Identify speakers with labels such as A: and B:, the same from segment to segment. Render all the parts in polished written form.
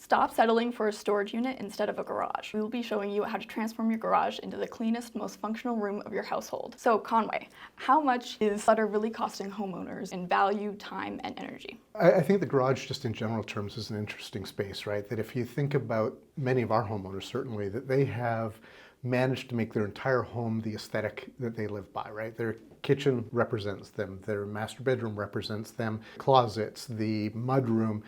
A: Stop settling for a storage unit instead of a garage. We will be showing you how to transform your garage into the cleanest, most functional room of your household. So Conway, how much is clutter really costing homeowners in value, time, and energy?
B: I think the garage, just in general terms, is an interesting space, right? That if you think about many of our homeowners, certainly, that they have managed to make their entire home the aesthetic that they live by, right? Their kitchen represents them, their master bedroom represents them, closets, the mudroom,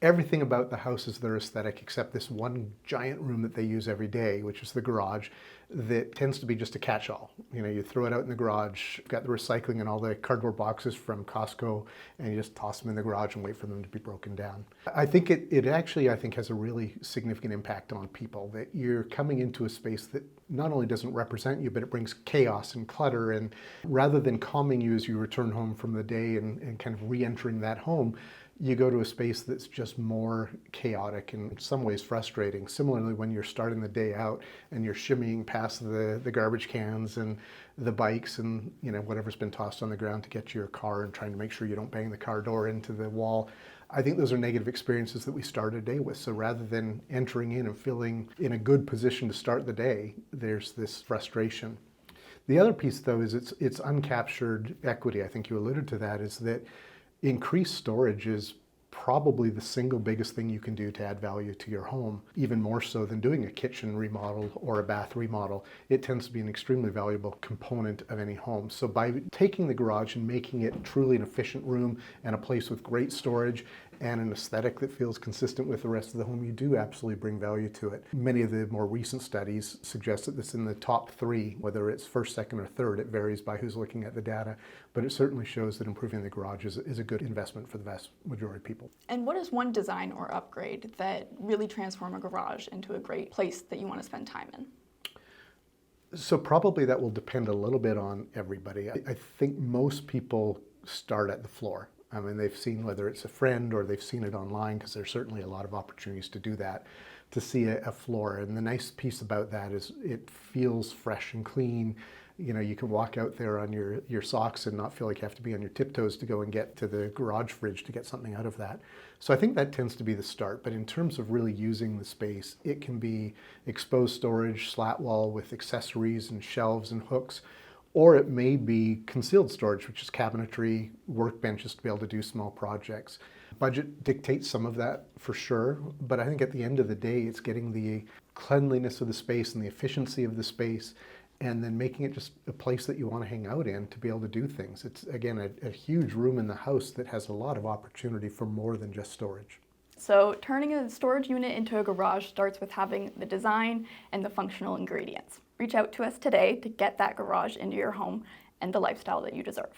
B: everything about the house is their aesthetic except this one giant room that they use every day, which is the garage, that tends to be just a catch-all. You know, you throw it out in the garage, you've got the recycling and all the cardboard boxes from Costco, and you just toss them in the garage and wait for them to be broken down. I think it actually, I think, has a really significant impact on people, that you're coming into a space that not only doesn't represent you, but it brings chaos and clutter, and rather than calming you as you return home from the day and kind of re-entering that home, you go to a space that's just more chaotic and in some ways frustrating. Similarly, when you're starting the day out and you're shimmying past the garbage cans and the bikes and whatever's been tossed on the ground to get to your car and trying to make sure you don't bang the car door into the wall, I think those are negative experiences that we start a day with. So rather than entering in and feeling in a good position to start the day, there's this frustration. The other piece, though, is it's uncaptured equity. I think you alluded to that, is that increased storage is probably the single biggest thing you can do to add value to your home, even more so than doing a kitchen remodel or a bath remodel. It tends to be an extremely valuable component of any home. So by taking the garage and making it truly an efficient room and a place with great storage and an aesthetic that feels consistent with the rest of the home, you do absolutely bring value to it. Many of the more recent studies suggest that it's in the top 3, whether it's first, second, or third. It varies by who's looking at the data, but it certainly shows that improving the garage is a good investment for the vast majority of people.
A: And what is one design or upgrade that really transform a garage into a great place that you want to spend time in?
B: So probably that will depend a little bit on everybody. I think most people start at the floor. I mean, they've seen, whether it's a friend or they've seen it online, because there's certainly a lot of opportunities to do that, to see a floor. And the nice piece about that is it feels fresh and clean. You know, you can walk out there on your socks and not feel like you have to be on your tiptoes to go and get to the garage fridge to get something out of that. So I think that tends to be the start. But in terms of really using the space, it can be exposed storage, slat wall with accessories and shelves and hooks, or it may be concealed storage, which is cabinetry, workbenches to be able to do small projects. Budget dictates some of that for sure, but I think at the end of the day, it's getting the cleanliness of the space and the efficiency of the space, and then making it just a place that you want to hang out in to be able to do things. It's, again, a huge room in the house that has a lot of opportunity for more than just storage.
A: So turning a storage unit into a garage starts with having the design and the functional ingredients. Reach out to us today to get that garage into your home and the lifestyle that you deserve.